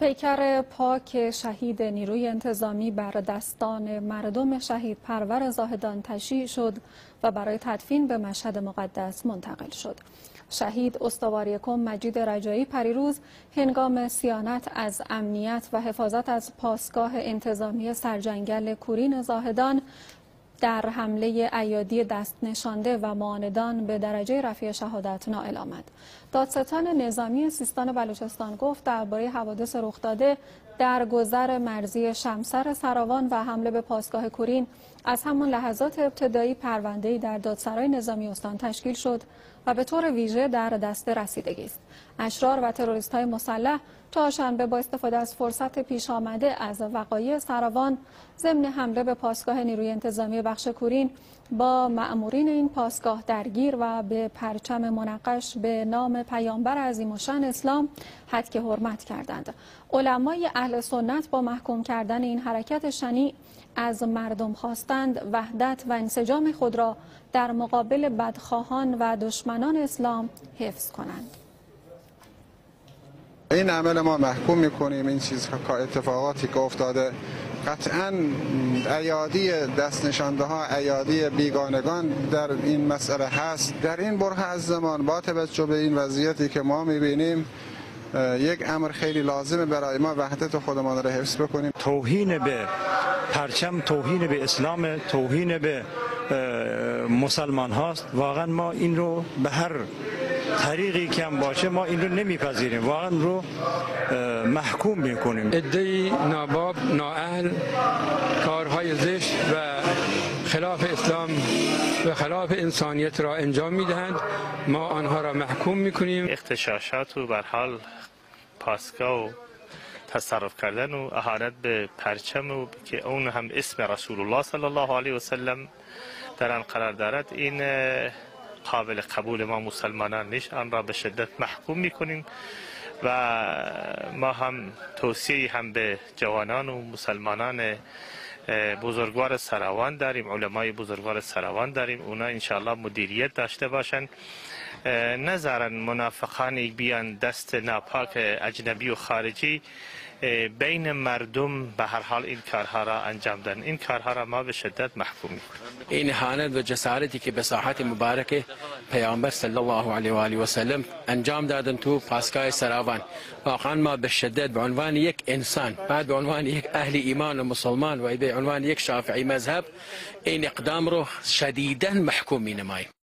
پیکر پاک شهید نیروی انتظامی بر دستان مردم شهید پرور زاهدان تشییع شد و برای تدفین به مشهد مقدس منتقل شد. شهید استوار یکم مجید رجایی پریروز هنگام صیانت از امنیت و حفاظت از پاسگاه انتظامی سرجنگل کورین زاهدان در حمله ایادی دست نشانده و معاندان به درجه رفیع شهادت نائل آمد. دادستان نظامی سیستان بلوچستان گفت درباره حوادث رخ داده در گذر مرزی شمسر سراوان و حمله به پاسگاه کورین از همان لحظات ابتدایی پرونده‌ای در دادسرای نظامی استان تشکیل شد و به طور ویژه در دست رسیدگی است. اشرار و تروریست‌های مسلح چهارشنبه با استفاده از فرصت پیش آمده از وقایع سراوان ضمن حمله به پاسگاه نیروی انتظامی بخش کورین با مأمورین این پاسگاه درگیر و به پرچم منقش به نام پیامبر عظیم الشأن اسلام هتک حرمت کردند. علمای اهل سنت با محکوم کردن این حرکت شنیع از مردم خواستند وحدت و انسجام خود را در مقابل بدخواهان و دشمنان اسلام حفظ کنند. این عمل ما محکوم میکنیم. این اتفاقاتی که افتاده قطعا ایادی دست نشانده ها، ایادی بیگانگان در این مسئله هست. در این بره از زمان با توجه به این وضعیتی که ما میبینیم یک امر خیلی لازمه برای ما وحدت خودمان را حفظ بکنیم. توهین به پرچم، توهین به اسلام، توهین به مسلمان هاست. واقعا ما این رو به هر طریقی که هم باشه ما این رو نمیپذیریم، واقعا رو محکوم میکنیم. عده‌ای ناباب، نااهل، کارهای زشت و خلاف اسلام و خلاف انسانیت را انجام میدهند. ما آنها را محکوم میکنیم. اغتشاشات و به هر حال پاسگاه و تصرف کردن و اهانت به پرچم و که اون هم اسم رسول الله صلی الله علیه و سلم در آن قرار دارد، این قابل قبول ما مسلمانان نیست. آن را به شدت محکوم میکنیم و ما هم توصیه هم به جوانان و مسلمانان بزرگوار سراوان داریم، علمای بزرگوار سراوان داریم. اونا انشاءالله مدیریت داشته باشن، نذارن منافقانی بیان دست ناپاک اجنبی و خارجی بین مردم به هر حال این کارها را انجام دادن. این کارها را ما به شدت محکوم میکنیم. این اهانت و جسارتی که به ساحت مبارک پیامبر صلی الله علیه و آله و سلم انجام دادن تو پاسگاه سراوان، واقعا ما به شدت به عنوان یک انسان، بعد به عنوان یک اهل ایمان و مسلمان و به عنوان یک شافعی مذهب این اقدام رو شدیداً محکوم مینماییم.